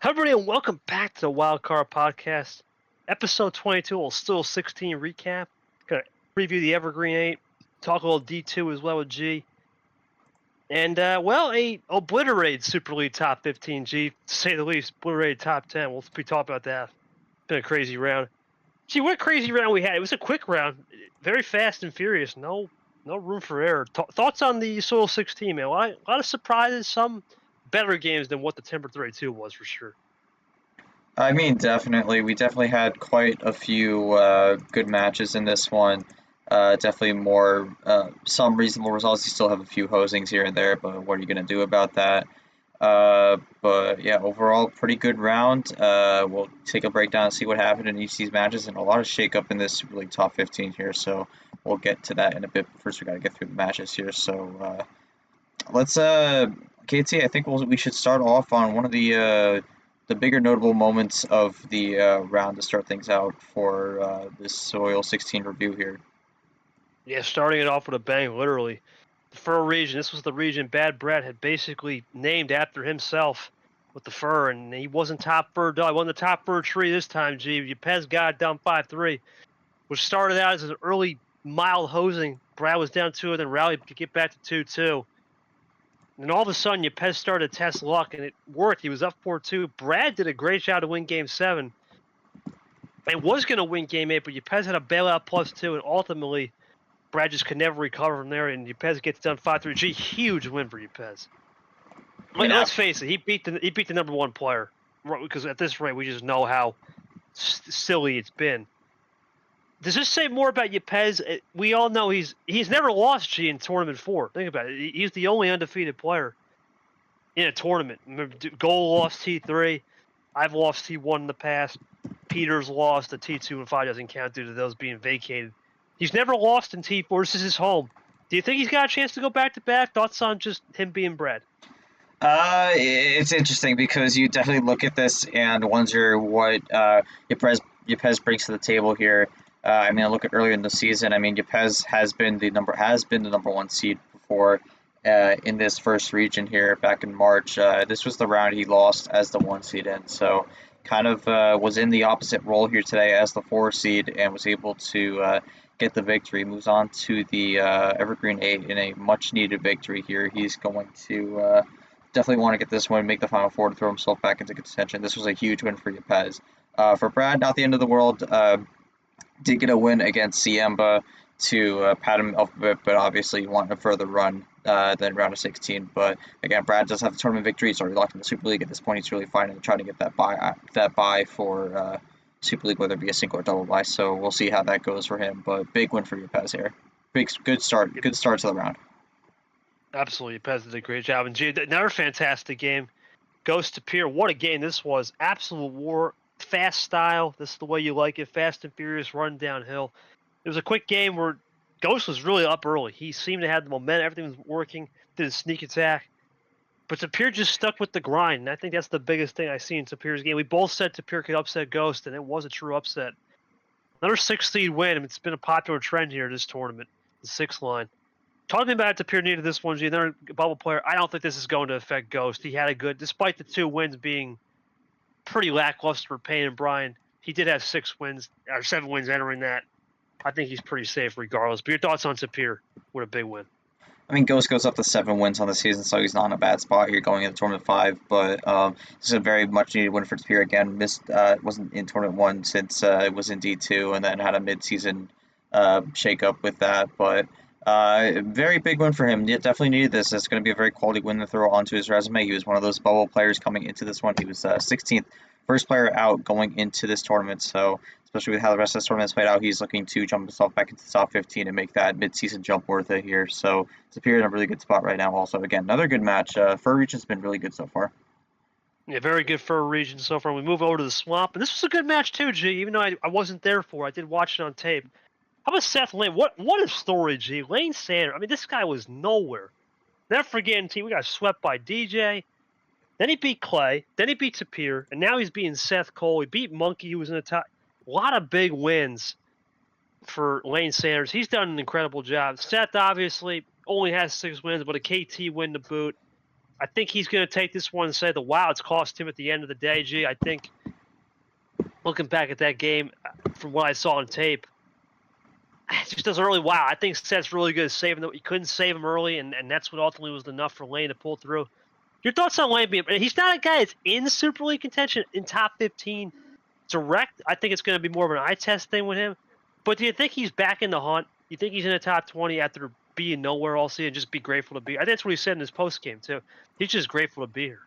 Hi, everybody, and welcome back to the Wildcard Podcast. Episode 22, will still 16 recap. Gonna preview the Evergreen 8, talk a little D2 as well with G. And, a obliterated Super League top 15, G, to say the least. Obliterated top 10. We'll be talking about that. It's been a crazy round. Gee, what a crazy round we had. It was a quick round, very fast and furious. No room for error. Thoughts on the Soil 16, man? A lot of surprises, some better games than what the Timber 32 was for sure. I mean, definitely. We definitely had quite a few good matches in this one. Definitely some reasonable results. You still have a few hosings here and there, but what are you going to do about that? But yeah, overall, pretty good round. We'll take a breakdown and see what happened in each of these matches, and a lot of shakeup in this Super League top 15 here. So we'll get to that in a bit. First, we got to get through the matches here. So let's, KT, I think we should start off on one of the bigger notable moments of the round to start things out for this Soil 16 review here. Yeah, starting it off with a bang, literally. The fur region, this was the region Bad Brett had basically named after himself with the fur, and he wasn't top fur dog. He wasn't the top fur tree this time, G. Ypez got it down 5-3, which started out as an early mild hosing. Brad was down 2 and then rallied to get back to 2-2. And all of a sudden, Ypez started to test luck, and it worked. He was up 4-2. Brad did a great job to win Game 7. And was going to win Game 8, but Ypez had a bailout +2, and ultimately, Brad just could never recover from there, and Ypez gets done 5-3. Gee, huge win for Ypez. Let's face it, he beat the number one player, because at this rate, we just know how silly it's been. Does this say more about Ypez? We all know he's never lost G in Tournament 4. Think about it. He's the only undefeated player in a tournament. Remember, Goal lost T3. I've lost T1 in the past. Peter's lost. The T2 and 5 doesn't count due to those being vacated. He's never lost in T4. This is his home. Do you think he's got a chance to go back-to-back? Thoughts on just him being Brad? It's interesting because you definitely look at this and wonder what Ypez brings to the table here. I mean, I look at earlier in the season. I mean, Ypez has been the number one seed before in this first region here back in March. This was the round he lost as the 1 seed in, so kind of was in the opposite role here today as the 4 seed and was able to get the victory. Moves on to the Evergreen 8 in a much needed victory here. He's going to definitely want to get this one, make the Final Four to throw himself back into contention. This was a huge win for Ypez. For Brad, not the end of the world. Did get a win against Siemba to pat him up a bit, but obviously you want a further run than round of 16. But again, Brad does have the tournament victory. He's already locked in the Super League. At this point, he's really fighting to try to get that bye for Super League, whether it be a single or double bye. So we'll see how that goes for him. But big win for Ypez here. Good start to the round. Absolutely. Ypez did a great job. And G, another fantastic game. Ghost to Pier. What a game this was. Absolute war. Fast style. This is the way you like it. Fast and furious, run downhill. It was a quick game where Ghost was really up early. He seemed to have the momentum. Everything was working. Did a sneak attack. But Tapir just stuck with the grind. And I think that's the biggest thing I see in Tapir's game. We both said Tapir could upset Ghost, and it was a true upset. Another 6 seed win. It's been a popular trend here this tournament. The 6 line. Talking about Tapir needed this one, another bubble player. I don't think this is going to affect Ghost. He had a good, despite the 2 wins being pretty lackluster for Payne and Brian, he did have 6 wins, or 7 wins entering that. I think he's pretty safe regardless. But your thoughts on Tapir with a big win? I mean, Ghost goes up to 7 wins on the season, so he's not in a bad spot here going into Tournament 5. But this is a very much needed win for Tapir again. Wasn't in Tournament 1 since it was in D2, and then had a mid-season shake-up with that. But very big win for him. Definitely needed this. It's going to be a very quality win to throw onto his resume. He was one of those bubble players coming into this one. He was 16th, first player out going into this tournament. So especially with how the rest of this tournament has played out, he's looking to jump himself back into the top 15 and make that mid-season jump worth it here. So Tapir in a really good spot right now. Also, again, another good match. Fur Region's been really good so far. Yeah, very good for a region so far. We move over to the Swamp, and this was a good match too, G. Even though I wasn't there for it, I did watch it on tape. How about Seth Lane? What a story, G. Lane Sanders. I mean, this guy was nowhere. Never forgetting, we got swept by DJ. Then he beat Clay. Then he beat Tapir. And now he's beating Seth Cole. He beat Monkey, who was in the top. A lot of big wins for Lane Sanders. He's done an incredible job. Seth, obviously, only has 6 wins, but a KT win to boot. I think he's going to take this one and say the wow, it's cost him at the end of the day, G. I think looking back at that game, from what I saw on tape, it just doesn't really wow. I think Seth's really good at saving them. You couldn't save him early, and that's what ultimately was enough for Lane to pull through. Your thoughts on Lane being he's not a guy that's in Super League contention in top 15 direct. I think it's going to be more of an eye test thing with him. But do you think he's back in the hunt? You think he's in the top 20 after being nowhere all season, just be grateful to be? I think that's what he said in his post game too. He's just grateful to be here.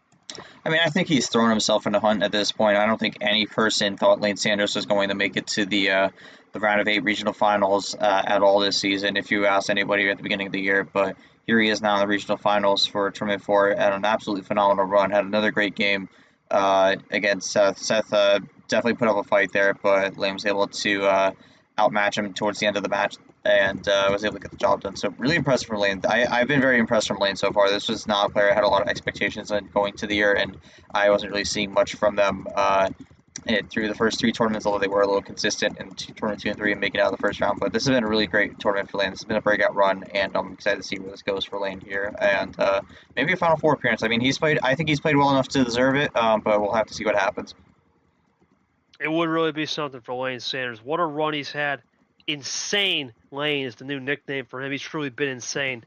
I mean, I think he's thrown himself in the hunt at this point. I don't think any person thought Lane Sanders was going to make it to the round of 8 regional finals at all this season. If you asked anybody at the beginning of the year, but here he is now in the regional finals for Tournament 4 at an absolutely phenomenal run. Had another great game against Seth. Seth definitely put up a fight there, but Lane was able to outmatch him towards the end of the match and was able to get the job done. So really impressed from Lane. I've been very impressed from Lane so far. This was not a player I had a lot of expectations on going to the year, and I wasn't really seeing much from them through the first 3 tournaments, although they were a little consistent in tournament 2 and 3 and making it out of the first round. But this has been a really great tournament for Lane. This has been a breakout run, and I'm excited to see where this goes for Lane here, and maybe a Final Four appearance. I mean, I think he's played well enough to deserve it, but we'll have to see what happens. It would really be something for Lane Sanders. What a run he's had. Insane Lane is the new nickname for him. He's truly been insane.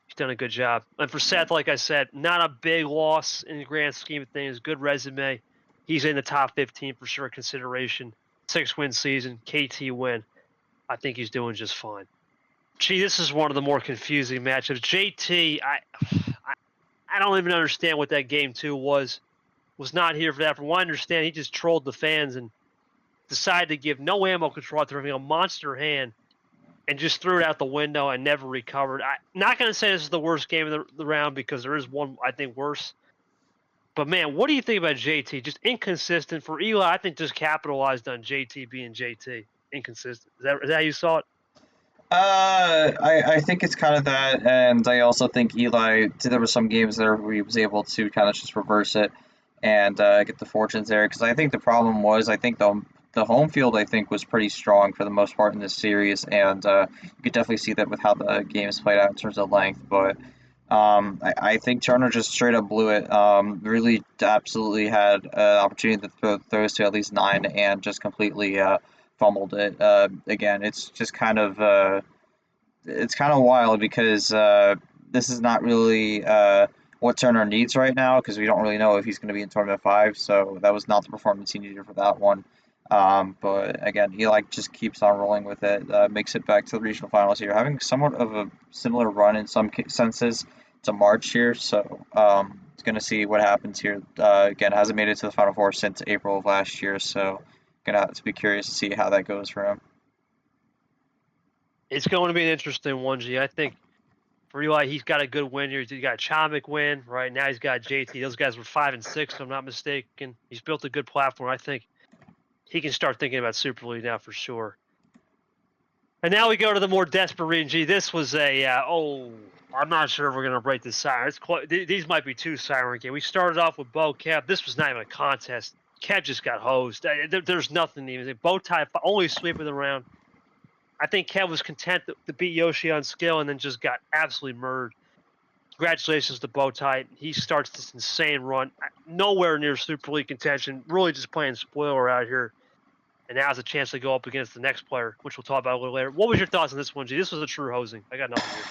He's done a good job. And for Seth, like I said, not a big loss in the grand scheme of things. Good resume. He's in the top 15 for sure consideration. 6-win season, KT win. I think he's doing just fine. Gee, this is one of the more confusing matchups. JT, I don't even understand what that game 2 was. Was not here for that. From what I understand, he just trolled the fans and decided to give no ammo control after having a monster hand and just threw it out the window and never recovered. I'm not going to say this is the worst game of the round because there is one, I think, worse. But, man, what do you think about JT? Just inconsistent. For Eli, I think just capitalized on JT being JT. Inconsistent. Is that how you saw it? I think it's kind of that, and I also think Eli, there were some games there where he was able to kind of just reverse it and get the fortunes there, because I think the problem was, I think the home field, I think, was pretty strong for the most part in this series, and you could definitely see that with how the games played out in terms of length, but I think Turner just straight up blew it. Really absolutely had an opportunity to throw throws to at least 9 and just completely fumbled it. Again, it's just kind of wild because this is not really what Turner needs right now, because we don't really know if he's going to be in Tournament 5, so that was not the performance he needed for that one. But again, he just keeps on rolling with it, makes it back to the regional finals here, having somewhat of a similar run in some senses to March here, so it's going to see what happens here. Again, hasn't made it to the Final Four since April of last year, so going to have to be curious to see how that goes for him. It's going to be an interesting one, G. I think for Eli, he's got a good win here. He's got a Chomik win, right? Now he's got JT. Those guys were 5 and 6, if I'm not mistaken. He's built a good platform. I think he can start thinking about Super League now for sure. And now we go to the more desperate region. G, this was I'm not sure if we're going to break this siren. These might be 2 siren games. We started off with Bo Kev. This was not even a contest. Kev just got hosed. There's nothing even. Bow tie only sweeping the round. I think Kev was content to beat Yoshi on skill and then just got absolutely murdered. Congratulations to Bowtie. He starts this insane run. Nowhere near Super League contention. Really just playing spoiler out here. And now has a chance to go up against the next player, which we'll talk about a little later. What was your thoughts on this one, G? This was a true hosing. I got nothing here.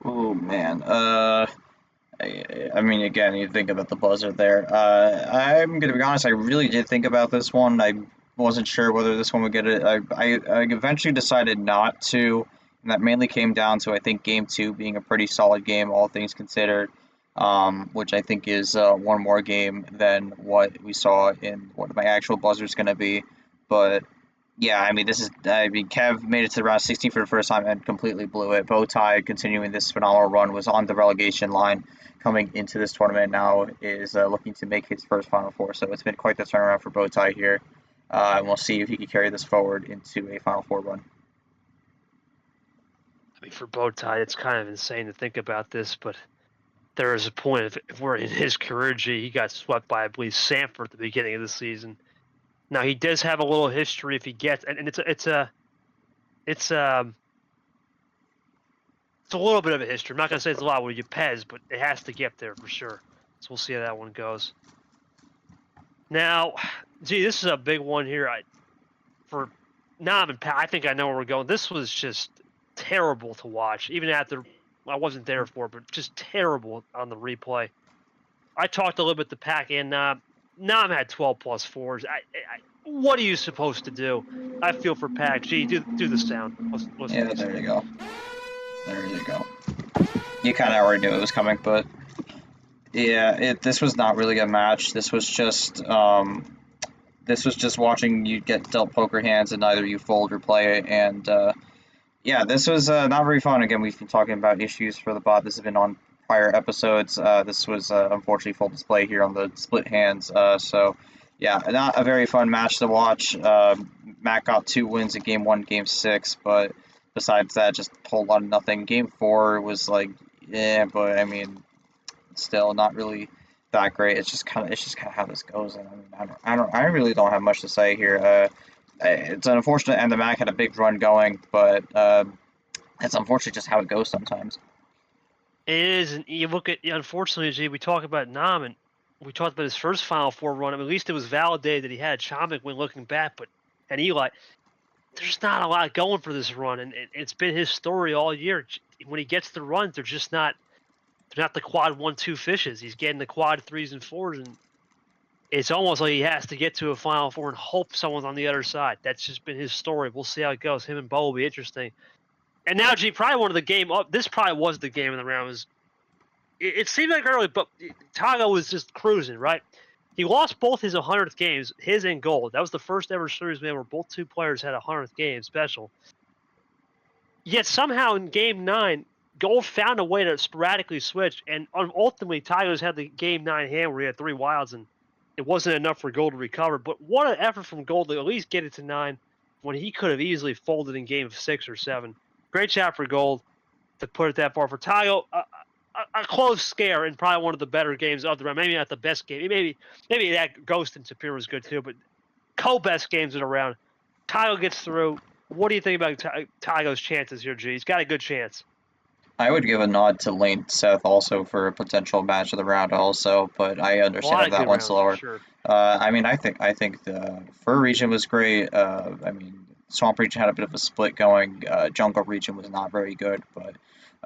Oh, man. I mean, again, you think about the buzzer there. I'm going to be honest, I really did think about this one. I wasn't sure whether this one would get it. I eventually decided not to, and that mainly came down to, I think, Game 2 being a pretty solid game, all things considered, which I think is one more game than what we saw in what my actual buzzer is going to be. But yeah, I mean, Kev made it to round 16 for the first time and completely blew it. Bowtie, continuing this phenomenal run, was on the relegation line coming into this tournament. Now is looking to make his first Final Four. So it's been quite the turnaround for Bowtie here. And we'll see if he can carry this forward into a Final Four run. I mean, for Bowtie, it's kind of insane to think about this, but there is a point. If we're in his career, G, he got swept by, I believe, Sanford at the beginning of the season. Now he does have a little history if he gets, and it's It's a little bit of a history. I'm not going to say it's a lot with Ypez, but it has to get there for sure. So we'll see how that one goes. Now, gee, this is a big one here. For Nam and Pat, I think I know where we're going. This was just terrible to watch, even after I wasn't there for it, but just terrible on the replay. I talked a little bit to Pack and Nam. Nam had 12 plus fours. What are you supposed to do? I feel for Pack. Gee, do the sound. Listen Yeah, to there you go. There you go. You kind of already knew it was coming, but yeah, this was not really a match. This was just watching you get dealt poker hands and either you fold or play it. And yeah, this was not very fun. Again, we've been talking about issues for the bot. This has been on prior episodes. This was unfortunately full display here on the split hands. So yeah, not a very fun match to watch. Matt got 2 wins in game 1, game 6, but besides that, just a whole lot of nothing. Game 4 was like, yeah, but I mean, still not really that great. It's just kind of how this goes. And I really don't have much to say here. It's unfortunate, and the Mac had a big run going, but it's unfortunately just how it goes sometimes. It is, and you look at, unfortunately, G, we talk about Nam, and we talked about his first Final Four run. I mean, at least it was validated that he had Chomik when looking back, and Eli, there's not a lot going for this run, and it's been his story all year. When he gets the runs, they're not the quad 1-2 fishes. He's getting the quad 3s and 4s, and it's almost like he has to get to a Final Four and hope someone's on the other side. That's just been his story. We'll see how it goes. Him and Bo will be interesting. And now, G, probably one of the game up. This probably was the game of the round. It seemed like early, but Tago was just cruising, right? He lost both his 100th games, his and Gold. That was the first ever series where both two players had a 100th game special. Yet somehow in game 9, Gold found a way to sporadically switch, and ultimately Tigers had the game 9 hand where he had 3 wilds, and it wasn't enough for Gold to recover. But what an effort from Gold to at least get it to 9 when he could have easily folded in game 6 or 7. Great shot for Gold to put it that far. For Tago, a close scare and probably one of the better games of the round. Maybe not the best game. Maybe that Ghost and Superior was good too, but co-best games of the round. Tago gets through. What do you think about Tago's chances here, G? He's got a good chance. I would give a nod to Lane Seth also for a potential match of the round also, but I understand that one's slower. Sure. I mean, I think the Fur region was great. I mean, Swamp region had a bit of a split going. Jungle region was not very good, but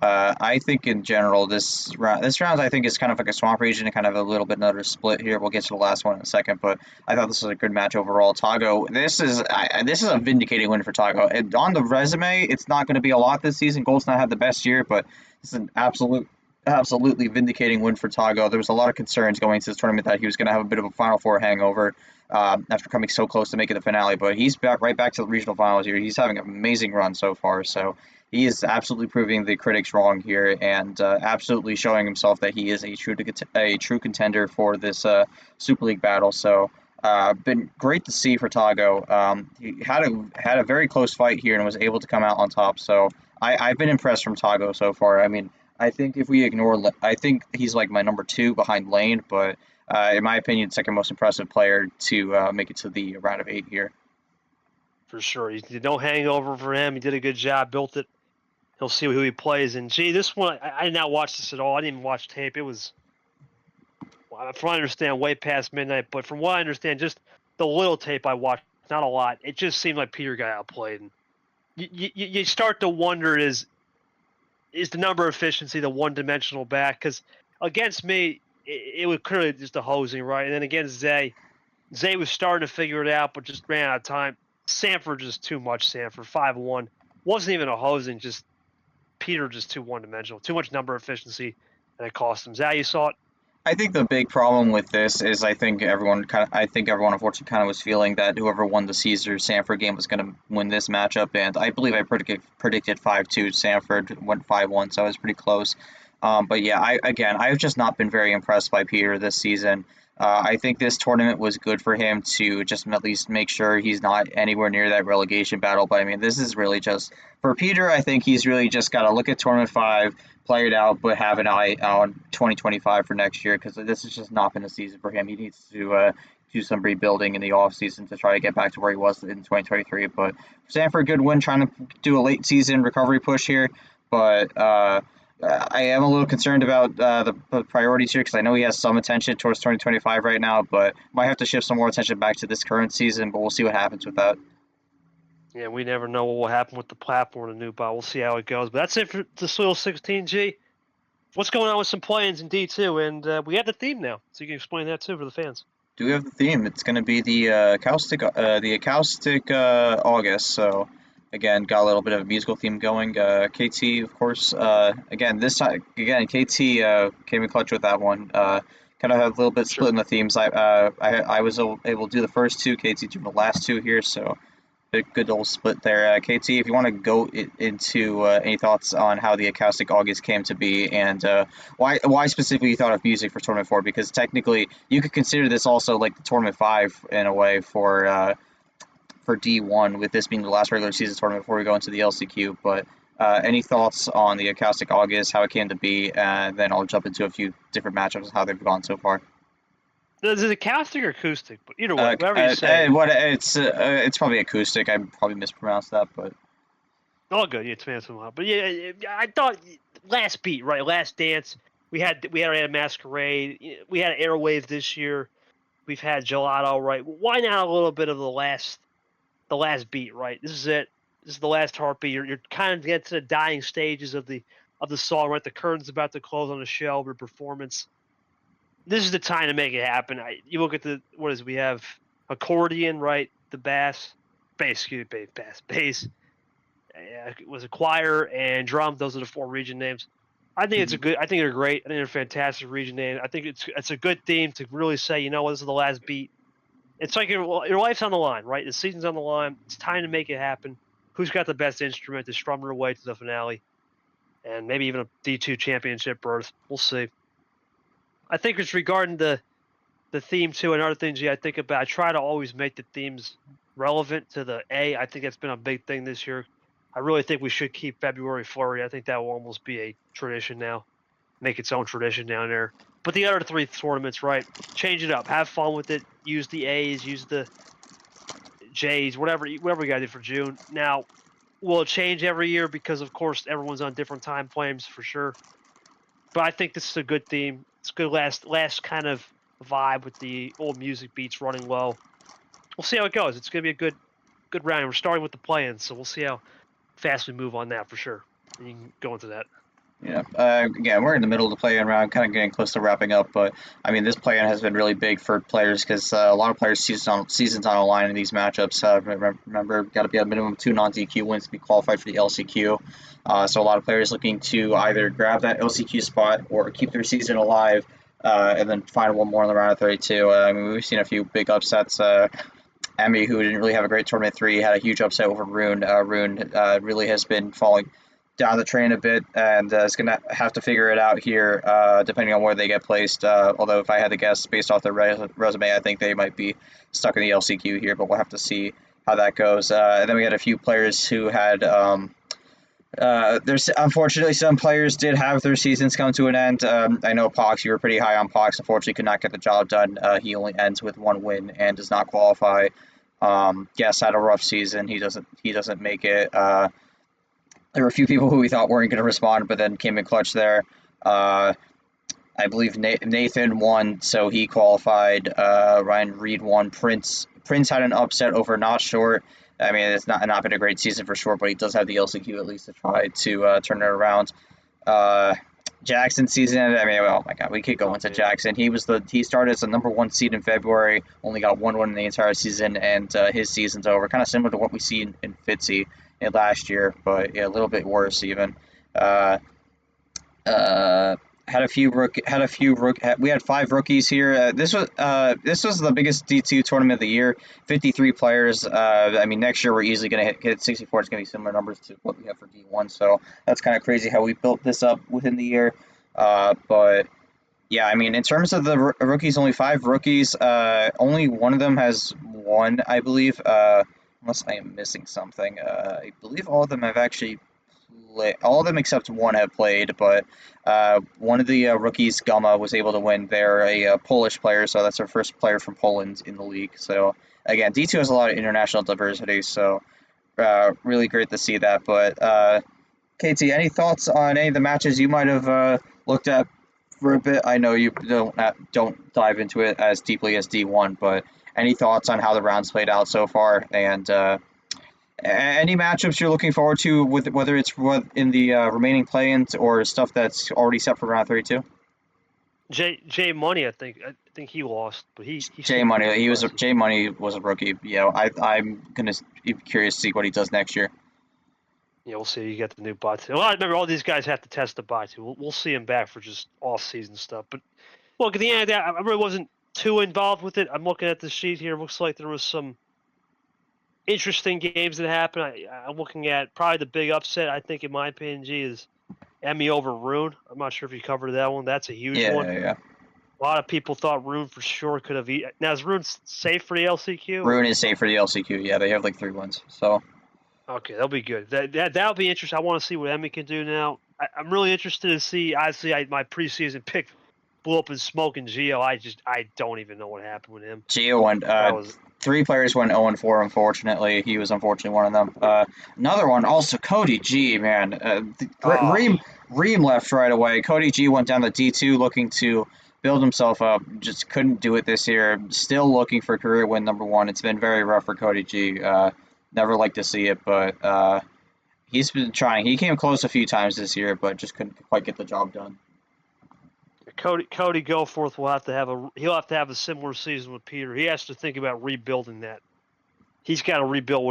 I think in general this round I think is kind of like a Swamp region and kind of a little bit another split here. We'll get to the last one in a second, but I thought this was a good match overall. Tago, this is a vindicating win for Tago. On the resume, it's not going to be a lot this season. Gold's not had the best year, but this is an absolutely vindicating win for Tago. There was a lot of concerns going into this tournament that he was going to have a bit of a Final Four hangover after coming so close to making the finale, but he's right back to the regional finals here. He's having an amazing run so far, so he is absolutely proving the critics wrong here and absolutely showing himself that he is a true contender for this Super League battle. So been great to see for Tago. He had a very close fight here and was able to come out on top. So I've been impressed from Tago so far. I mean, I think if we ignore, I think he's like my number 2 behind Lane, but in my opinion, second most impressive player to make it to the round of 8 here. For sure. No hangover for him. He did a good job, built it. He'll see who he plays. And, gee, this one, I did not watch this at all. I didn't even watch tape. It was, from what I understand, way past midnight. But from what I understand, just the little tape I watched, not a lot, it just seemed like Peter got outplayed. And you start to wonder, is the number efficiency the one-dimensional back? Because against me, it was clearly just a hosing, right? And then against Zay was starting to figure it out, but just ran out of time. Sanford just too much. Sanford 5-1 wasn't even a hosing. Just Peter just too one-dimensional. Too much number efficiency, and it cost him. Zay, you saw it? I think the big problem with this is I think everyone unfortunately kind of was feeling that whoever won the Caesar Sanford game was going to win this matchup, and I believe I predicted 5-2. Sanford went 5-1, so I was pretty close. But yeah, I've just not been very impressed by Peter this season. I think this tournament was good for him to just at least make sure he's not anywhere near that relegation battle. But I mean, this is really just for Peter. I think he's really just got to look at tournament 5, play it out, but have an eye on 2025 for next year, because this has just not been a season for him. He needs to do some rebuilding in the off season to try to get back to where he was in 2023. But Sanford, good win, trying to do a late season recovery push here. but I am a little concerned about the priorities here because I know he has some attention towards 2025 right now, but might have to shift some more attention back to this current season. But we'll see what happens with that. Yeah, we never know what will happen with the platform and the new bot. We'll see how it goes. But that's it for the Soil 16G. What's going on with some plans in D2? And we have the theme now, so you can explain that too for the fans. Do we have the theme? It's going to be the acoustic August. So again, got a little bit of a musical theme going. KT, of course. Again, this time, KT came in clutch with that one. Kind of had a little bit split in the themes. I was able to do the first two. KT did the last two here. So a good old split there. KT, if you want to go into any thoughts on how the acoustic August came to be and why specifically you thought of music for Tournament 4, because technically you could consider this also like the Tournament 5 in a way for D1, with this being the last regular season tournament before we go into the LCQ. But any thoughts on the acoustic August, how it came to be, and then I'll jump into a few different matchups and how they've gone so far. Is it acoustic or acoustic? But either way, whatever you say. It's probably acoustic. I probably mispronounced that, but All good. Yeah, it's fantastic. But yeah, I thought last beat, right? Last dance. We had a Masquerade. We had Airwave this year. We've had Gelato, right? Why not a little bit of the last beat, right? This is it. This is the last heartbeat. You're kind of getting to the dying stages of the song, right? The curtain's about to close on the show, the performance. This is the time to make it happen. You look at we have accordion, right? The bass. It was a choir and drum. Those are the 4 region names. I think it's I think they're great. I think they're a fantastic region name. I think it's a good theme to really say, you know what, this is the last beat. It's like your life's on the line, right? The season's on the line. It's time to make it happen. Who's got the best instrument to strum their way to the finale, and maybe even a D2 championship berth? We'll see. I think it's regarding the theme too, and other things I think about. I try to always make the themes relevant to the A. I think that's been a big thing this year. I really think we should keep February Flurry. I think that will almost be a tradition now. Make its own tradition down there. But the other 3 tournaments, right? Change it up. Have fun with it. Use the A's. Use the J's. Whatever you guys did for June. Now, will it change every year? Because, of course, everyone's on different time frames for sure. But I think this is a good theme. It's a good last kind of vibe with the old music beats running low. We'll see how it goes. It's going to be a good round. We're starting with the play-ins, so we'll see how fast we move on that for sure. And you can go into that. Yeah. Again, we're in the middle of the play-in round, kind of getting close to wrapping up. But I mean, this play-in has been really big for players because a lot of players' seasons on the line in these matchups. Remember, got to be a minimum of 2 non-DQ wins to be qualified for the LCQ. So a lot of players looking to either grab that LCQ spot or keep their season alive, and then find one more in the round of 32. I mean, we've seen a few big upsets. Emmy, who didn't really have a great tournament 3, had a huge upset over Rune. Rune really has been falling down the train a bit, and is going to have to figure it out here, depending on where they get placed. Although if I had to guess based off their resume, I think they might be stuck in the LCQ here, but we'll have to see how that goes. And then we had a few players who had there's unfortunately some players did have their seasons come to an end. I know Pox, you were pretty high on Pox. Unfortunately, could not get the job done. He only ends with 1 win and does not qualify. Guess had a rough season. He doesn't make it. There were a few people who we thought weren't going to respond, but then came in clutch there. I believe Nathan won, so he qualified. Ryan Reed won. Prince had an upset over Not Short. I mean, it's not been a great season for Short, but he does have the LCQ at least to try to turn it around. Jackson's season, I mean, oh my God, we could go into Jackson. He started as the number 1 seed in February, only got 1 win in the entire season, and his season's over. Kind of similar to what we see in Fitzy last year, but yeah, a little bit worse even. We had 5 rookies here. This was the biggest D2 tournament of the year. 53 players. I mean, next year we're easily going to hit 64. It's going to be similar numbers to what we have for D1. So that's kind of crazy how we built this up within the year. But yeah, I mean, in terms of the rookies, only 5 rookies. Only one of them has won, I believe. Unless I am missing something. I believe all of them have actually played. All of them except one have played, but one of the rookies, Gama, was able to win. They're a Polish player, so that's our first player from Poland in the league. So again, D2 has a lot of international diversity, so really great to see that. But KT, any thoughts on any of the matches you might have looked at for a bit? I know you don't dive into it as deeply as D1, but any thoughts on how the rounds played out so far, and any matchups you're looking forward to, with whether it's in the remaining play-ins or stuff that's already set for round 32? J Money, I think he lost, but he J Money, J Money was a rookie. Yeah, I'm gonna be curious to see what he does next year. Yeah, we'll see. You get the new bots. Well, I remember all these guys have to test the bots. We'll see him back for just off-season stuff. But look, at the end of that, I really wasn't too involved with it. I'm looking at the sheet here. It looks like there was some interesting games that happened. I'm looking at probably the big upset, I think, in my opinion, is Emmy over Rune. I'm not sure if you covered that one. That's a huge one. Yeah. A lot of people thought Rune for sure could have eaten. Now, is Rune safe for the LCQ? Rune is safe for the LCQ. Yeah, they have like 3 wins. So. Okay, that'll be good. That'll be interesting. I want to see what Emmy can do now. I'm really interested to see. Obviously, my preseason pick blew up in smoke and Geo. I don't even know what happened with him. Geo went. 3 players went 0-4. Unfortunately, he was unfortunately one of them. Another one, also Cody G. Man, Reem left right away. Cody G went down to D2 looking to build himself up. Just couldn't do it this year. Still looking for career win number 1. It's been very rough for Cody G. Never like to see it, but he's been trying. He came close a few times this year, but just couldn't quite get the job done. Cody Goforth he'll have to have a similar season with Peter. He has to think about rebuilding that. He's got to rebuild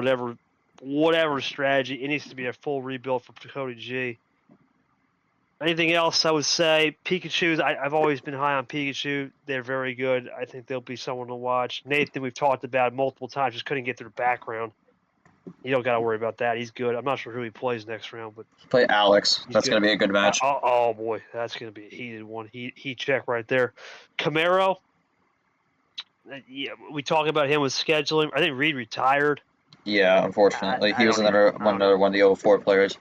whatever strategy. It needs to be a full rebuild for Cody G. Anything else? I would say Pikachu's. I've always been high on Pikachu. They're very good. I think they'll be someone to watch. Nathan, we've talked about multiple times, just couldn't get their background. You don't got to worry about that. He's good. I'm not sure who he plays next round, but play Alex. That's going to be a good match. Oh boy, that's going to be a heated one. Heat check right there. Camaro. Yeah, we talk about him with scheduling. I think Reed retired. Yeah, unfortunately, he was another one of the 04 players.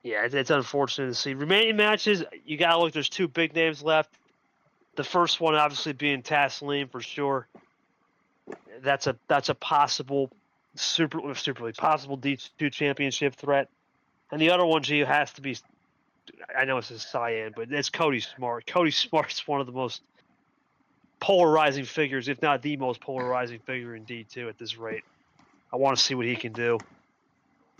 Yeah, it's unfortunate to see. Remaining matches, you got to look. There's 2 big names left. The first one, obviously, being Taslim for sure. That's a possible possible D2 championship threat. And the other one, G, has to be. I know it's a Cyan, but it's Cody Smart. Cody Smart's one of the most polarizing figures, if not the most polarizing figure in D2 at this rate. I want to see what he can do.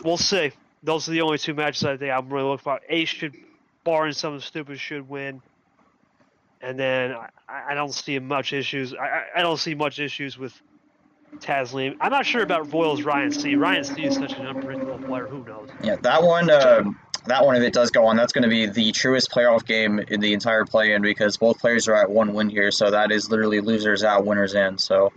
We'll see. Those are the only 2 matches I think I'm really looking for. Ace should, barring something stupid, should win. And then I don't see much issues. I don't see much issues with Taslim. I'm not sure about Voil's Ryan C. Ryan C is such an unpredictable player. Who knows? Yeah, that one, if it does go on, that's going to be the truest playoff game in the entire play-in because both players are at 1 win here. So that is literally losers out, winners in. So.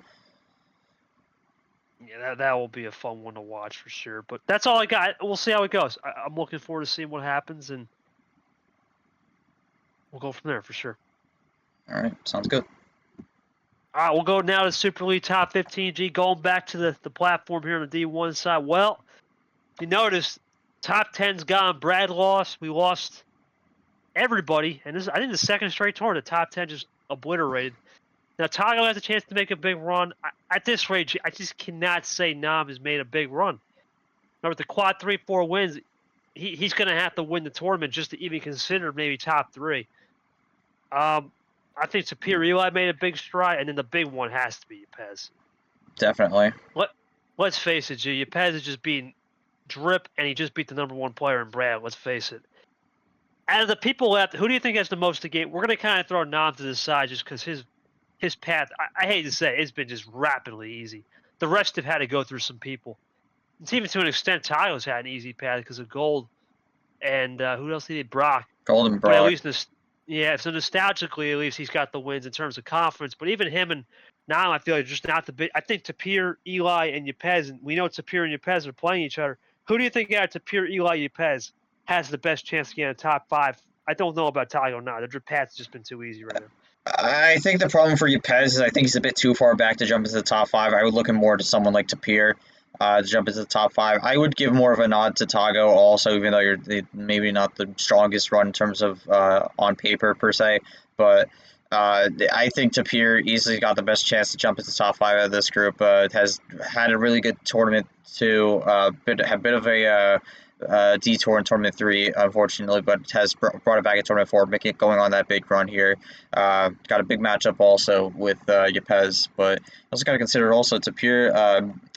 Yeah, that will be a fun one to watch for sure. But that's all I got. We'll see how it goes. I'm looking forward to seeing what happens, and we'll go from there for sure. All right, sounds good. All right, we'll go now to Super League Top 15. G, going back to the platform here on the D1 side. Well, you notice Top 10's gone. Brad lost. We lost everybody. And I think the second straight tournament, the Top 10 just obliterated. Now, Tago has a chance to make a big run. At this rate, I just cannot say Nam has made a big run. Now, with the quad 3-4 wins, he's going to have to win the tournament just to even consider maybe top 3. I think Superior Eli made a big stride, and then the big one has to be Ypez. Definitely. Let's face it, G. Ypez is just beating Drip, and he just beat the number 1 player in Brad. Let's face it. Out of the people left, who do you think has the most to gain? We're going to kind of throw Nam to the side just because his path, I hate to say it, it's been just rapidly easy. The rest have had to go through some people. It's even to an extent, Tyler's had an easy path because of Gold. And who else did he? Brock. Gold and Brock. But at least, so nostalgically, at least he's got the wins in terms of confidence. But even him and Nam, I feel like just not the big. I think Tapir, Eli, and Ypez, and we know Tapir and Ypez are playing each other. Who do you think out of Tapir, Eli, Ypez has the best chance to get in the top 5? I don't know about Tyler now. The path's just been too easy right now. I think the problem for Ypez is I think he's a bit too far back to jump into the top 5. I would look more to someone like Tapir to jump into the top 5. I would give more of a nod to Tago also, even though you're maybe not the strongest run in terms of on paper per se. But I think Tapir easily got the best chance to jump into the top 5 out of this group. Has had a really good tournament too. A bit of a detour in Tournament 3, unfortunately, but has brought it back in Tournament 4, making it going on that big run here. Got a big matchup also with Yepes, but also got to consider also Tapir,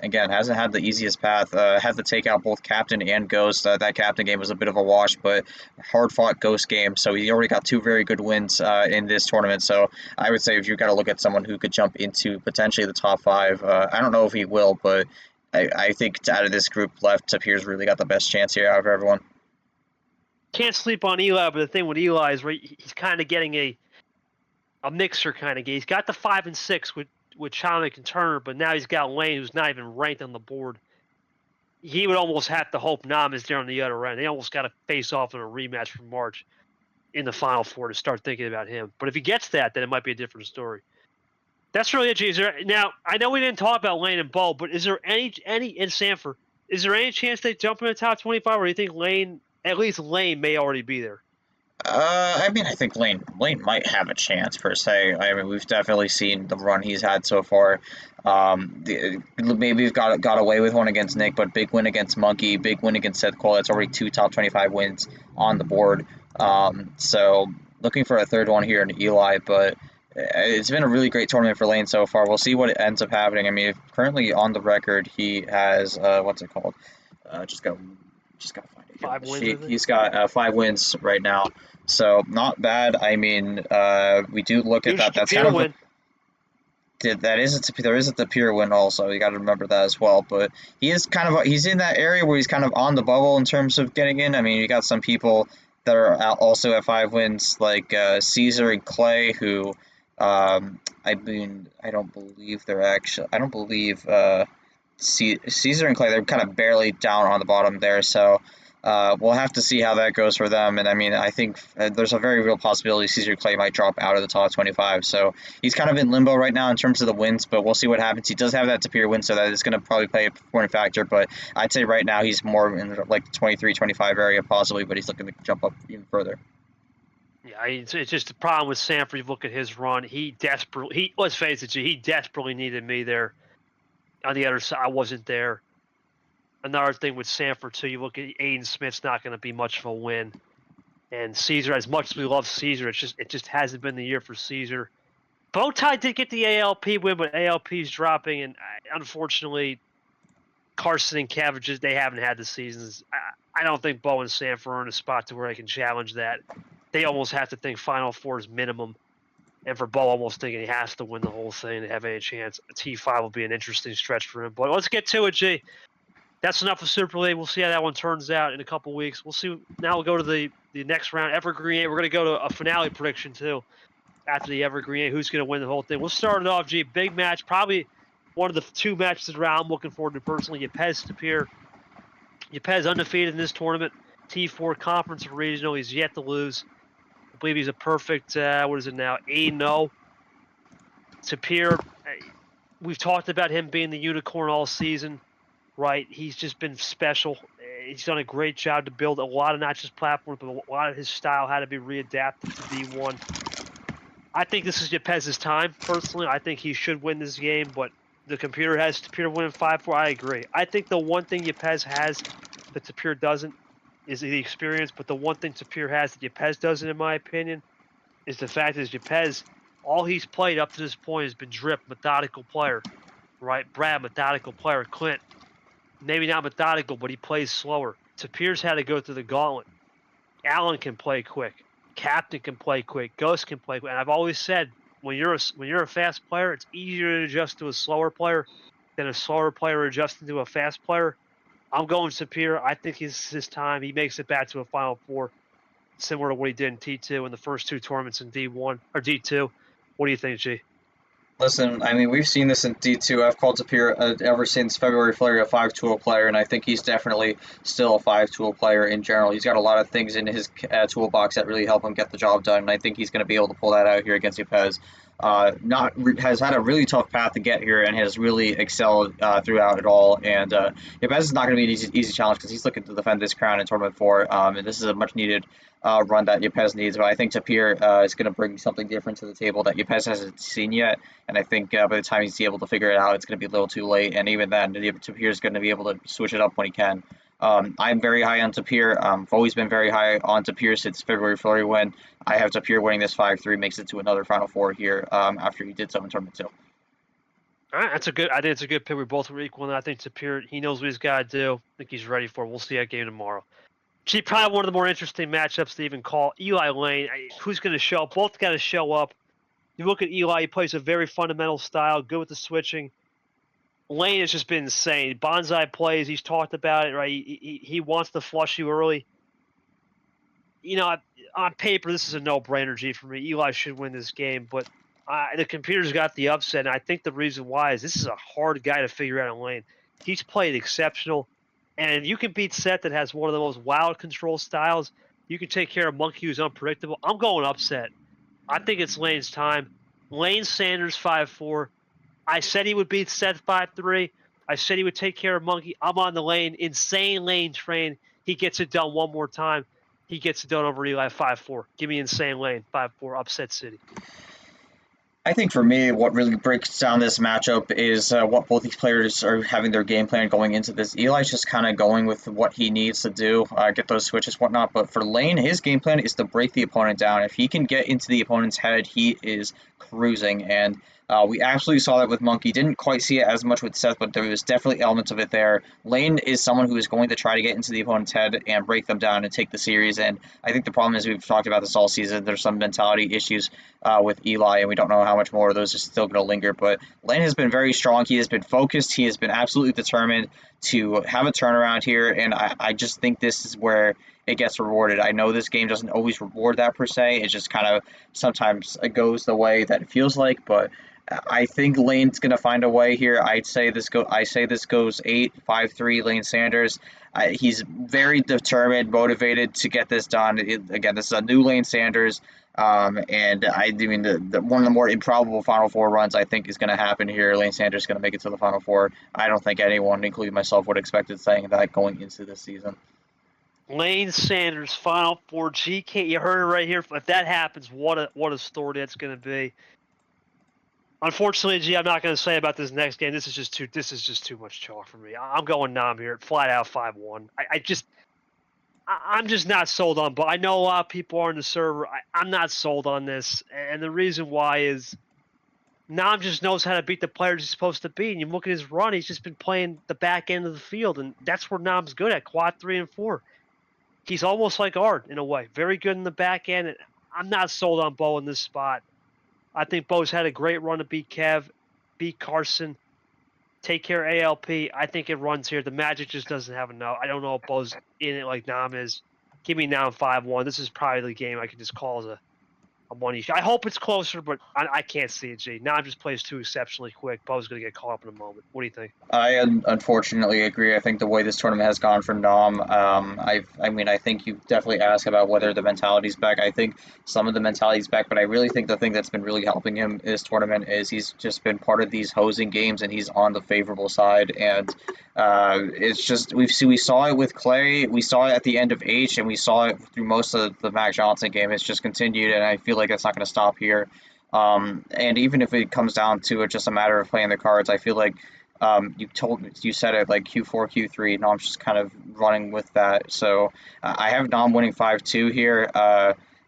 again, hasn't had the easiest path. Had to take out both Captain and Ghost. That Captain game was a bit of a wash, but hard-fought Ghost game, so he already got 2 very good wins in this tournament. So I would say if you've got to look at someone who could jump into potentially the top 5, I don't know if he will, but I think out of this group left, Tapir's really got the best chance here out of everyone. Can't sleep on Eli, but the thing with Eli is he's kind of getting a mixer kind of game. He's got the 5 and 6 with Chonic and Turner, but now he's got Lane, who's not even ranked on the board. He would almost have to hope Nam is there on the other end. They almost got to face off in a rematch from March in the Final Four to start thinking about him. But if he gets that, then it might be a different story. That's really it, now, I know we didn't talk about Lane and Bo, but is there any in Sanford, is there any chance they jump in the top 25, or do you think at least Lane may already be there? I mean, I think Lane might have a chance per se. I mean, we've definitely seen the run he's had so far. Maybe we've got away with one against Nick, but big win against Monkey, big win against Seth Cole. That's already 2 top 25 wins on the board. So looking for a third one here in Eli, but it's been a really great tournament for Lane so far. We'll see what ends up happening. I mean, currently on the record, he has what's it called? Just gotta find it. 5 wins. He's got 5 wins right now, so not bad. I mean, we do look at that. That's kind of win. There is a Tapir win also. You got to remember that as well. But he's in that area where he's kind of on the bubble in terms of getting in. I mean, you got some people that are also at 5 wins, like Caesar and Clay, who I don't believe Caesar and Clay, they're kind of barely down on the bottom there, so we'll have to see how that goes for them. And I mean, I think there's a very real possibility Caesar Clay might drop out of the top 25, so he's kind of in limbo right now in terms of the wins, but we'll see what happens. He does have that Tapir win, so that is going to probably play a important factor, but I'd say right now he's more in like the 23-25 area possibly, but he's looking to jump up even further. Yeah, it's just the problem with Sanford. You look at his run; let's face it, he desperately needed me there. On the other side, I wasn't there. Another thing with Sanford too, you look at Aiden Smith's not going to be much of a win, and Caesar. As much as we love Caesar, it just hasn't been the year for Caesar. Bowtie did get the ALP win, but ALP's dropping, and unfortunately, Carson and Cavill they haven't had the seasons. I don't think Bo and Sanford are in a spot to where they can challenge that. They almost have to think Final Four is minimum. And for Bo, almost thinking he has to win the whole thing to have any chance. A T5 will be an interesting stretch for him. But let's get to it, G. That's enough of Super League. We'll see how that one turns out in a couple weeks. We'll see. Now we'll go to the next round. Evergreen 8. We're going to go to a finale prediction, too, after the Evergreen 8. Who's going to win the whole thing? We'll start it off, G. Big match. Probably one of the 2 matches of the round I'm looking forward to personally. Yepes Tapir. Yepes undefeated in this tournament. T4 Conference and Regional. He's yet to lose. I believe he's a perfect, what is it now, 8-0. Tapir, we've talked about him being the unicorn all season, right? He's just been special. He's done a great job to build a lot of not just platforms, but a lot of his style had to be readapted to D1. I think this is Yepes' time, personally. I think he should win this game, but the computer has Tapir winning 5-4. I agree. I think the one thing Yepes has that Tapir doesn't is the experience, but the one thing Tapir has that Yepes doesn't, in my opinion, is the fact that Yepes, all he's played up to this point has been Drip, methodical player, right? Brad, methodical player. Clint, maybe not methodical, but he plays slower. Tapir's had to go through the gauntlet. Allen can play quick. Captain can play quick. Ghost can play quick. And I've always said, when you're a fast player, it's easier to adjust to a slower player than a slower player adjusting to a fast player. I'm going Tapir. I think it's his time. He makes it back to a Final Four, similar to what he did in T2 in the first 2 tournaments in D1 or D2. What do you think, G? Listen, I mean, we've seen this in D2. I've called Tapir ever since February Flurry a 5-tool player, and I think he's definitely still a 5-tool player in general. He's got a lot of things in his toolbox that really help him get the job done, and I think he's going to be able to pull that out here against Yepes. Has had a really tough path to get here and has really excelled throughout it all. And Yepes is not going to be an easy challenge because he's looking to defend this crown in Tournament 4, and this is a much needed run that Yepes needs. But I think Tapir is going to bring something different to the table that Yepes hasn't seen yet, and I think by the time he's able to figure it out, it's going to be a little too late. And even then, Tapir is going to be able to switch it up when he can. I'm very high on Tapir. I've always been very high on Tapir since February Flurry win. I have Tapir winning this 5-3, makes it to another Final Four here after he did so in Tournament 2. All right, that's a good. I think it's a good pick. We both were equal, and I think Tapir. He knows what he's got to do. I think he's ready for it. We'll see that game tomorrow. Gee, probably one of the more interesting matchups to even call. Eli Lane. Who's going to show up? Both got to show up. You look at Eli. He plays a very fundamental style. Good with the switching. Lane has just been insane. Bonsai plays. He's talked about it, right? He wants to flush you early. You know, on paper, this is a no-brainer, G, for me. Eli should win this game, but the computer's got the upset, and I think the reason why is this is a hard guy to figure out in Lane. He's played exceptional, and you can beat Seth that has one of the most wild control styles. You can take care of Monkey, who's unpredictable. I'm going upset. I think it's Lane's time. Lane Sanders 5-4. I said he would beat Seth 5-3. I said he would take care of Monkey. I'm on the Lane. Insane Lane train. He gets it done one more time. He gets it done over Eli 5-4. Give me Insane Lane 5-4. Upset City. I think for me, what really breaks down this matchup is what both these players are having their game plan going into this. Eli's just kind of going with what he needs to do, get those switches, whatnot. But for Lane, his game plan is to break the opponent down. If he can get into the opponent's head, he is cruising. And we absolutely saw that with Monkey. Didn't quite see it as much with Seth, but there was definitely elements of it there. Lane is someone who is going to try to get into the opponent's head and break them down and take the series. And I think the problem is we've talked about this all season. There's some mentality issues with Eli, and we don't know how much more of those are still going to linger. But Lane has been very strong. He has been focused. He has been absolutely determined to have a turnaround here. And I just think this is where it gets rewarded. I know this game doesn't always reward that per se. It just kind of sometimes it goes the way that it feels like, but I think Lane's gonna find a way here. I say this goes 8-5-3 Lane Sanders. He's very determined, motivated to get this done. Again, this is a new Lane Sanders, and I mean one of the more improbable Final Four runs I think is going to happen here. Lane Sanders is going to make it to the Final Four. I don't think anyone, including myself, would have expected saying that going into this season. Lane Sanders Final Four. GK, you heard it right here. If that happens, what a story that's going to be. Unfortunately, G, I'm not going to say about this next game. This is just too much chalk for me. I'm going Nam here, flat out 5-1. I'm just not sold on. But I know a lot of people are on the server. I'm not sold on this, and the reason why is Nam just knows how to beat the players he's supposed to beat. And you look at his run; he's just been playing the back end of the field, and that's where Nam's good at, quad 3 and 4. He's almost like Ard in a way, very good in the back end. And I'm not sold on Bo in this spot. I think Bo's had a great run to beat Kev, beat Carson, take care of ALP. I think it runs here. The Magic just doesn't have enough. I don't know if Bo's in it like Nam is. Give me Nam 5-1. This is probably the game I could just call as a one issue. I hope it's closer, but I can't see it, G. Nam just plays too exceptionally quick. Bo's going to get caught up in a moment. What do you think? I unfortunately agree. I think the way this tournament has gone for Nam, I think you definitely ask about whether the mentality's back. I think some of the mentality's back, but I really think the thing that's been really helping him this tournament is he's just been part of these hosing games and he's on the favorable side. And it's just we saw it with Clay, we saw it at the end of H, and we saw it through most of the Mac Johnson game. It's just continued, and I feel like that's not going to stop here. And even if it comes down to it, just a matter of playing the cards, I feel like you said it like Q4, Q3. Nom's just kind of running with that. So I have Nom winning 5-2 here.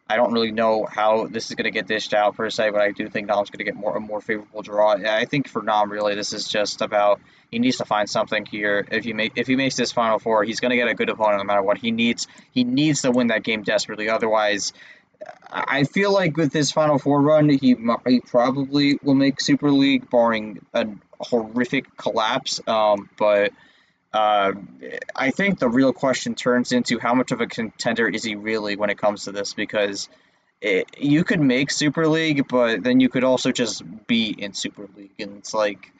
I don't really know how this is going to get dished out per se, but I do think Nom's going to get a more favorable draw. I think for Nom, really, this is just about he needs to find something here. If he makes this Final Four, he's going to get a good opponent no matter what. He needs to win that game desperately. Otherwise, I feel like with this Final Four run, he probably will make Super League, barring a horrific collapse. But I think the real question turns into how much of a contender is he really when it comes to this, because you could make Super League, but then you could also just be in Super League, and it's like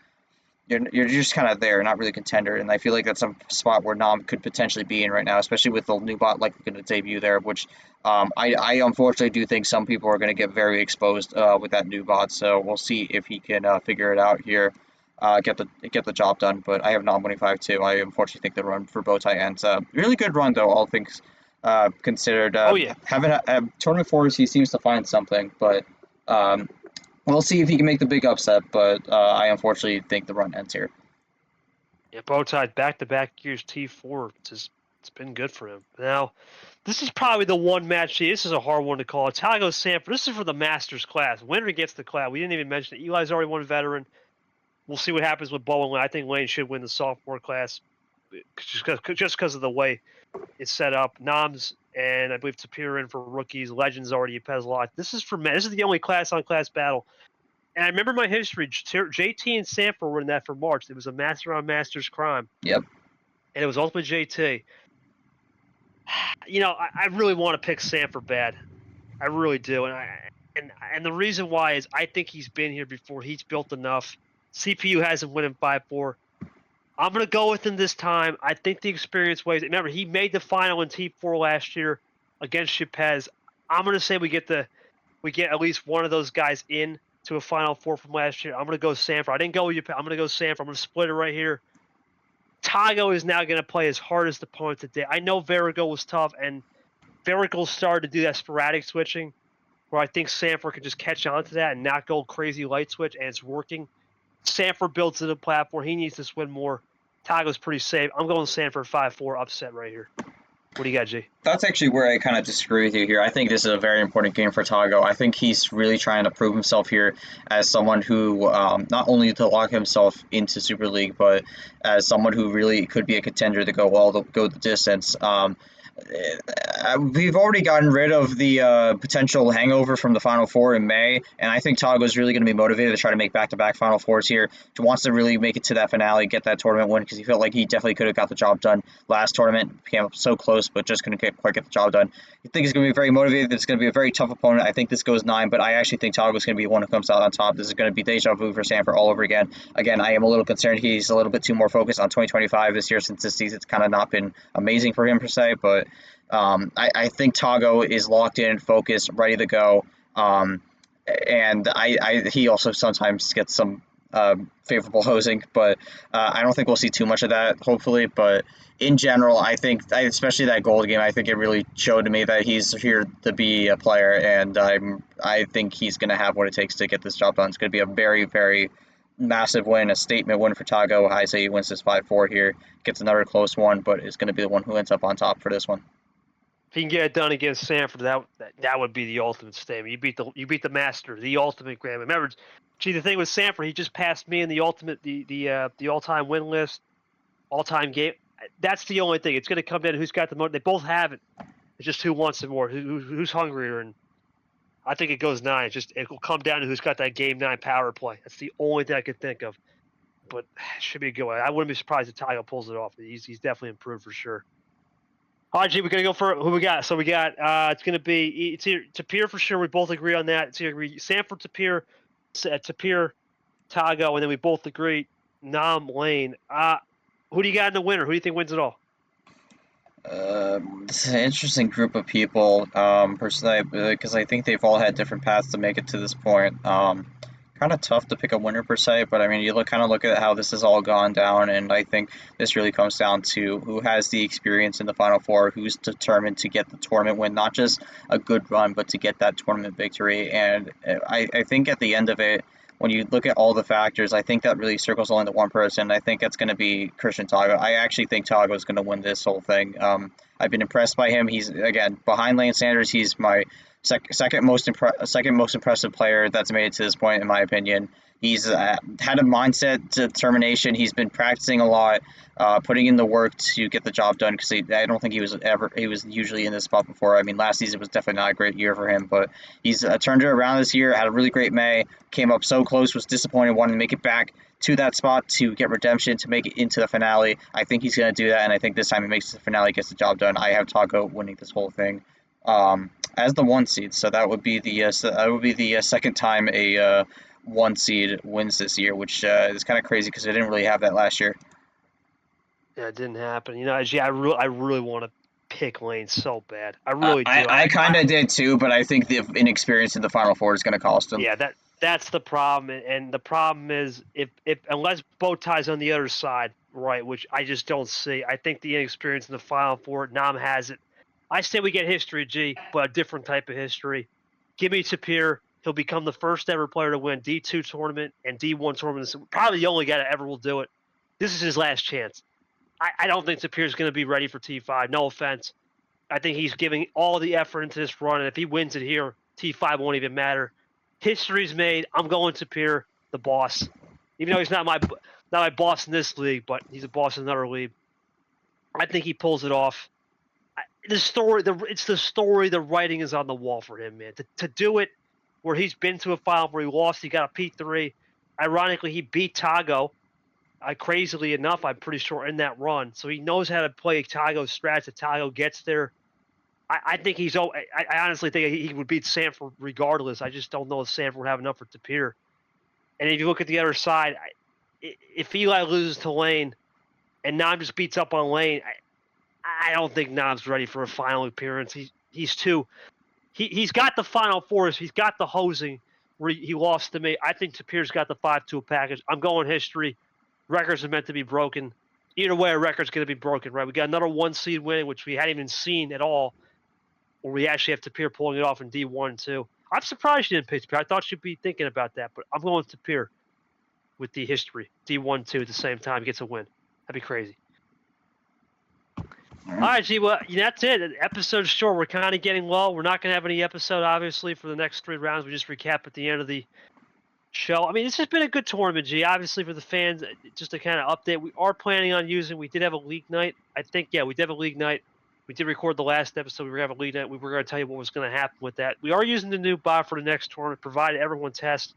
you're just kind of there, not really contender. And I feel like that's a spot where Nam could potentially be in right now, especially with the new bot likely going to debut there, which I unfortunately do think some people are going to get very exposed with that new bot. So we'll see if he can figure it out here, get the job done. But I have Nam winning 5-2. I unfortunately think the run for Bowtie ends. Really good run though, all things considered. Oh yeah, having tournament fours, he seems to find something, but. We'll see if he can make the big upset, but I unfortunately think the run ends here. Yeah, Bowtie back-to-back years T4. It's his It's been good for him. Now, this is probably the one match. This is a hard one to call. Tago Sanford. This is for the Masters class. Winner gets the class. We didn't even mention it. Eli's already won veteran. We'll see what happens with Bo and Lane. I think Lane should win the sophomore class just because of the way it's set up. Noms and I believe Tapir in for rookies. Legends already Pez locked. This is for men. This is the only class-on-class battle. And I remember my history. JT and Sanford were in that for March. It was a Master on Masters crime. Yep. And it was Ultimate JT. I really want to pick Sanford bad. I really do. And the reason why is I think he's been here before. He's built enough. CPU hasn't won in 5-4. I'm going to go with him this time. I think the experience weighs. Remember, he made the final in T4 last year against Chipez. I'm going to say we get at least one of those guys in to a Final Four from last year. I'm going to go Sanford. I didn't go with you. I'm going to go Sanford. I'm going to split it right here. Tago is now going to play his hardest opponent today. I know Vertigo was tough, and Vertigo started to do that sporadic switching where I think Sanford can just catch on to that and not go crazy light switch, and it's working. Sanford builds to the platform. He needs to win more. Tago's pretty safe. I'm going Sanford 5-4 upset right here. What do you got, G? That's actually where I kind of disagree with you here. I think this is a very important game for Tago. I think he's really trying to prove himself here as someone who not only to lock himself into Super League, but as someone who really could be a contender to go the distance. We've already gotten rid of the potential hangover from the Final Four in May, and I think Tago is really going to be motivated to try to make back-to-back Final Fours here. He wants to really make it to that finale, get that tournament win, because he felt like he definitely could have got the job done last tournament. Came up so close, but just couldn't quite get the job done. I think he's going to be very motivated. It's going to be a very tough opponent. I think this goes 9, but I actually think Tago is going to be the one who comes out on top. This is going to be deja vu for Sanford all over again. Again, I am a little concerned he's a little bit too more focused on 2025 this year, since this season's kind of not been amazing for him per se, but I think Tago is locked in, focused, ready to go, and he also sometimes gets some favorable hosing, but I don't think we'll see too much of that, hopefully. But in general, I think, especially that gold game, I think it really showed to me that he's here to be a player, and I think he's going to have what it takes to get this job done. It's going to be a very, very massive win, a statement win for Tago. I say he wins this 5-4 here, gets another close one, but is going to be the one who ends up on top for this one. If he can get it done against Sanford, that would be the ultimate statement. You beat the master, the ultimate Graham. Remember, gee, the thing with Sanford, he just passed me in the ultimate, the all-time win list, all-time game. That's the only thing. It's going to come down to who's got the most. They both have it. It's just who wants it more, who's hungrier, and I think it goes 9. It will come down to who's got that game 9 power play. That's the only thing I could think of. But it should be a good one. I wouldn't be surprised if Tago pulls it off. He's definitely improved for sure. All right, G, we're going to go for who we got. So we got, it's going to be, it's either Tapir for sure. We both agree on that. It's either Sanford, Tapir, Tago, and then we both agree Nam, Lane. Who do you got in the winner? Who do you think wins it all? This is an interesting group of people, personally, because I think they've all had different paths to make it to this point. Kind of tough to pick a winner per se, but I mean, you look at how this has all gone down, and I think this really comes down to who has the experience in the Final Four, who's determined to get the tournament win, not just a good run, but to get that tournament victory. And I think at the end of it, when you look at all the factors, I think that really circles only to one person. I think that's going to be Christian Tago. I actually think Tago is going to win this whole thing. I've been impressed by him. He's, again, behind Lane Sanders, he's my second most impressive player that's made it to this point, in my opinion. He's had a mindset, determination. He's been practicing a lot, putting in the work to get the job done, because I don't think he was usually in this spot before. I mean, last season was definitely not a great year for him, but he's turned it around this year, had a really great May, came up so close, was disappointed, wanted to make it back to that spot to get redemption, to make it into the finale. I think he's going to do that, and I think this time he makes the finale, gets the job done. I have Tago winning this whole thing as the 1 seed, so that would be the second time a 1 seed wins this year, which is kind of crazy because they didn't really have that last year. Yeah, it didn't happen. Gee, I really want to pick Lane so bad. I really do. I kind of did too, but I think the inexperience in the Final Four is going to cost him. Yeah, that's the problem, and the problem is if unless Bowtie's on the other side, right, which I just don't see. I think the inexperience in the Final Four, Nam has it. I say we get history, G, but a different type of history. Give me Tapir. He'll become the first ever player to win D2 tournament and D1 tournament. Probably the only guy that ever will do it. This is his last chance. I don't think Tapir's going to be ready for T5. No offense. I think he's giving all the effort into this run, and if he wins it here, T5 won't even matter. History's made. I'm going Tapir, the boss. Even though he's not my boss in this league, but he's a boss in another league. I think he pulls it off. It's the story. The writing is on the wall for him, man. To do it where he's been to a final where he lost, he got a P3. Ironically, he beat Tago. Crazily enough, I'm pretty sure in that run. So he knows how to play Tago's strats. If Tago gets there, I think he's. I honestly think he would beat Sanford regardless. I just don't know if Sanford would have enough for Tapir. And if you look at the other side, if Eli loses to Lane and Nam just beats up on Lane, I don't think Nam's ready for a final appearance. He's too. He's got the final force. He's got the hosing where he lost to me. I think Tapir's got the 5-2 package. I'm going history. Records are meant to be broken. Either way, a record's going to be broken, right? We got another 1 seed win, which we hadn't even seen at all, where we actually have Tapir pulling it off in D1 too. I'm surprised she didn't pick Tapir. I thought she'd be thinking about that, but I'm going with Tapir with the history. D1 2 at the same time gets a win. That'd be crazy. All right, G. Well, that's it. The episode's short. We're kind of getting low. We're not going to have any episode, obviously, for the next 3 rounds. We just recap at the end of the show. I mean, this has been a good tournament, G. Obviously, for the fans, just to kind of update, we are planning on using. We did have a league night. I think, we did have a league night. We did record the last episode. We were going to have a league night. We were going to tell you what was going to happen with that. We are using the new bot for the next tournament, provided everyone tests.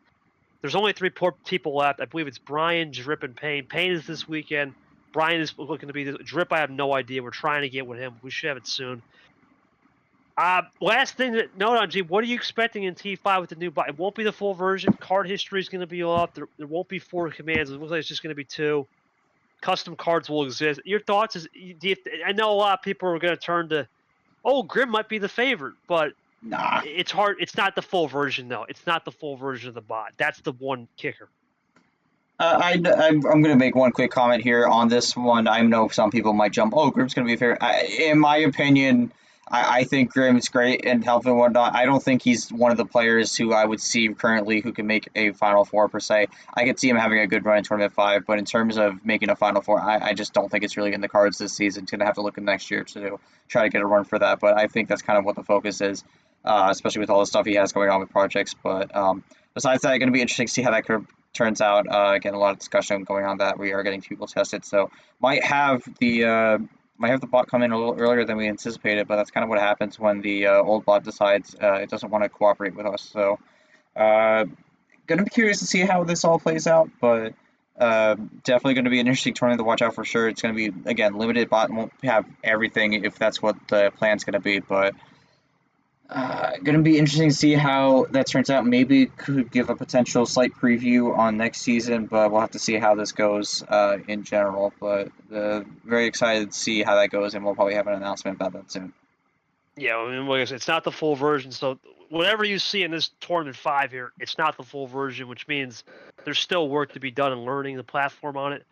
There's only 3 people left. I believe it's Brian, Drip, and Payne. Payne is this weekend. Brian is looking to be this. Drip, I have no idea. We're trying to get with him. We should have it soon. Last thing to note on, G, what are you expecting in T5 with the new bot? It won't be the full version. Card history is going to be off. There won't be 4 commands. It looks like it's just going to be 2. Custom cards will exist. Your thoughts I know a lot of people are going to turn to, Grim might be the favorite, but Nah. it's hard. It's not the full version, though. It's not the full version of the bot. That's the one kicker. I'm going to make one quick comment here on this one. I know some people might jump, Grimm's going to be fair. In my opinion, I think Grimm's great and helpful and whatnot. I don't think he's one of the players who I would see currently who can make a Final Four, per se. I could see him having a good run in Tournament 5, but in terms of making a Final Four, I just don't think it's really in the cards this season. He's going to have to look at next year to try to get a run for that, but I think that's kind of what the focus is, especially with all the stuff he has going on with projects. But besides that, it's going to be interesting to see how that turns out. Again, a lot of discussion going on that. We are getting people tested, so might have the bot come in a little earlier than we anticipated, but that's kind of what happens when the old bot decides it doesn't want to cooperate with us. So gonna be curious to see how this all plays out, but definitely going to be an interesting tournament to watch out for sure. It's going to be, again, limited bot, won't have everything if that's what the plan's going to be, but going to be interesting to see how that turns out. Maybe could give a potential slight preview on next season, but we'll have to see how this goes in general. But very excited to see how that goes, and we'll probably have an announcement about that soon. Yeah, I mean, like I said, it's not the full version. So whatever you see in this tournament 5 here, it's not the full version, which means there's still work to be done in learning the platform on it.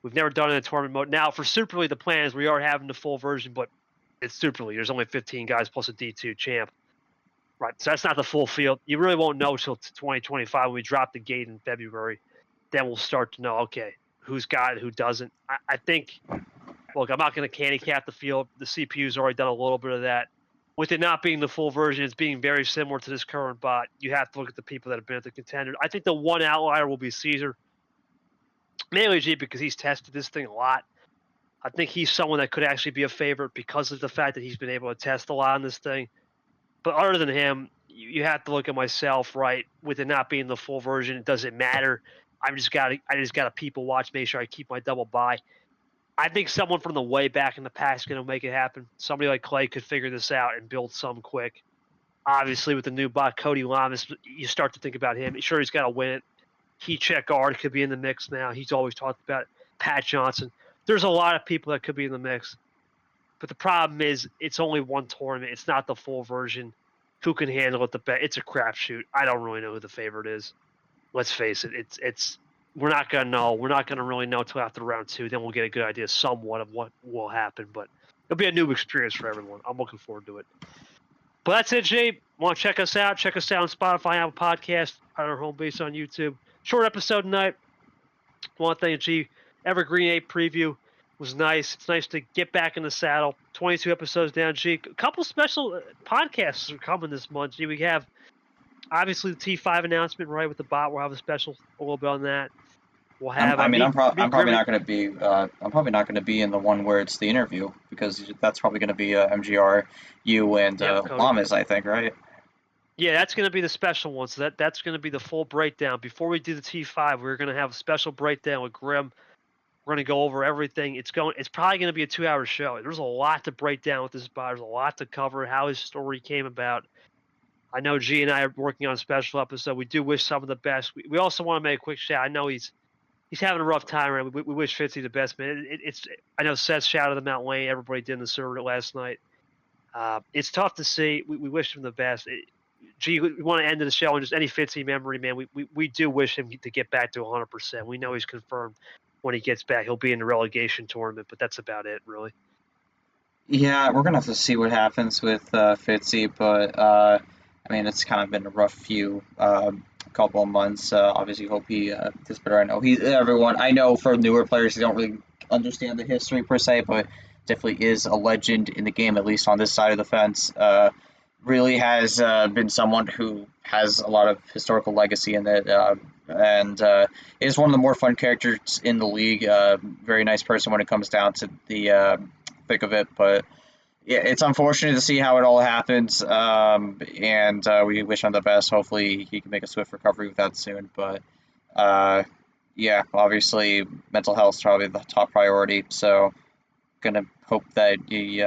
We've never done it in tournament mode. Now, for Super League, the plan is we are having the full version, but it's Super League. There's only 15 guys plus a D2 champ. Right, so that's not the full field. You really won't know until 2025 when we drop the gate in February. Then we'll start to know, okay, who's got it, who doesn't. I think, look, I'm not going to handicap the field. The CPU's already done a little bit of that. With it not being the full version, it's being very similar to this current bot. You have to look at the people that have been at the contender. I think the one outlier will be Caesar. Mainly G because he's tested this thing a lot. I think he's someone that could actually be a favorite because of the fact that he's been able to test a lot on this thing. But other than him, you have to look at myself, right? With it not being the full version, it doesn't matter. I just got to people watch, make sure I keep my double buy. I think someone from the way back in the past is going to make it happen. Somebody like Clay could figure this out and build some quick. Obviously, with the new bot, Cody Lamas, you start to think about him. Sure, he's got to win it. Heat check guard could be in the mix now. He's always talked about it. Pat Johnson. There's a lot of people that could be in the mix. But the problem is it's only one tournament. It's not the full version. Who can handle it the best? It's a crapshoot. I don't really know who the favorite is. Let's face it. It's we're not gonna know. We're not gonna really know until after round 2. Then we'll get a good idea somewhat of what will happen. But it'll be a new experience for everyone. I'm looking forward to it. But that's it, Jay. Want to check us out? Check us out on Spotify, Apple Podcast, on our home base on YouTube. Short episode tonight. Want to thank G Evergreen 8 preview. was nice. It's nice to get back in the saddle. 22 episodes down, G. A couple special podcasts are coming this month, G. We have obviously the T5 announcement, right, with the bot. We'll have a little bit on that. We'll have I'm probably Grim. not going to be I'm probably not going to be in the one where it's the interview because that's probably going to be MGR, you and Yep, Cody. Lamas, I think, right? Yeah, that's going to be the special one. So that's going to be the full breakdown. Before we do the T5, we're going to have a special breakdown with Grim. We're going to go over everything. It's probably going to be a 2-hour show. There's a lot to break down with this bot. There's a lot to cover. How his story came about. I know G and I are working on a special episode. We do wish some of the best. We also want to make a quick shout. I know he's having a rough time, and we wish Fitzy the best, man. I know Seth shouted him out, Wayne. Everybody did in the server last night. It's tough to see. We wish him the best. We want to end the show on just any Fitzy memory, man. We do wish him to get back to 100%. We know he's confirmed when he gets back he'll be in the relegation tournament, but that's about it, really. Yeah, we're gonna have to see what happens with Fitzy, but I mean, it's kind of been a rough few couple of months. Obviously, hope he gets better. I know everyone. I know for newer players, they don't really understand the history per se, but definitely is a legend in the game, at least on this side of the fence. Really has been someone who has a lot of historical legacy in it, and is one of the more fun characters in the league. Very nice person when it comes down to the thick of it, but yeah, it's unfortunate to see how it all happens, and we wish him the best. Hopefully, he can make a swift recovery with that soon. But yeah, obviously, mental health is probably the top priority. So, gonna hope that he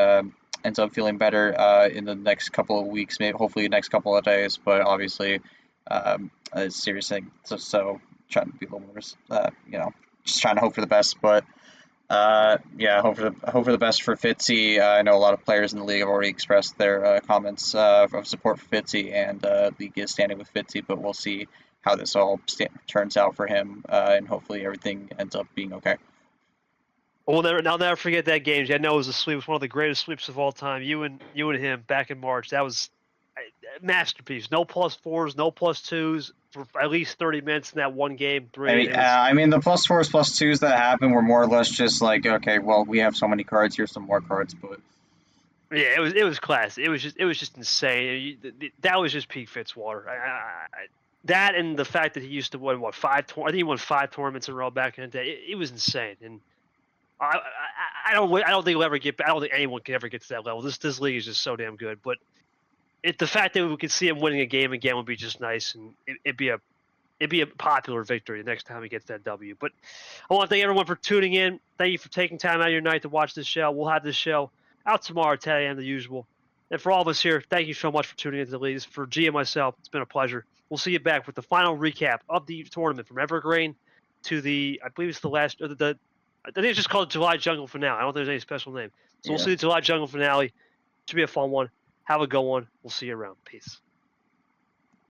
ends up feeling better in the next couple of weeks, maybe hopefully the next couple of days. But obviously, a serious thing. So trying to be a little more, just trying to hope for the best. But yeah, hope for the best for Fitzy. I know a lot of players in the league have already expressed their comments of support for Fitzy, and league is standing with Fitzy. But we'll see how this all turns out for him, and hopefully everything ends up being okay. I'll never forget that game. I know it was a sweep. It was one of the greatest sweeps of all time. You and him back in March. That was a masterpiece. No +4s, no +2s for at least 30 minutes in that one game. I mean, the +4s, +2s that happened were more or less just like, okay, well, we have so many cards. Here's some more cards, but yeah, it was class. It was just insane. That was just peak Fitzwater. That and the fact that he used to win I think he won 5 tournaments in a row back in the day. It was insane, and I don't think we'll ever get. I don't think anyone can ever get to that level. This league is just so damn good. But the fact that we could see him winning a game again would be just nice, and it'd be a popular victory the next time he gets that W. But I want to thank everyone for tuning in. Thank you for taking time out of your night to watch this show. We'll have this show out tomorrow at 10 a.m. the usual. And for all of us here, thank you so much for tuning into the league. For G and myself, it's been a pleasure. We'll see you back with the final recap of the tournament from Evergreen to I believe it's the last, I think it's just called July Jungle Finale. I don't think there's any special name. So We'll see the July Jungle Finale. Should be a fun one. Have a good one. We'll see you around. Peace.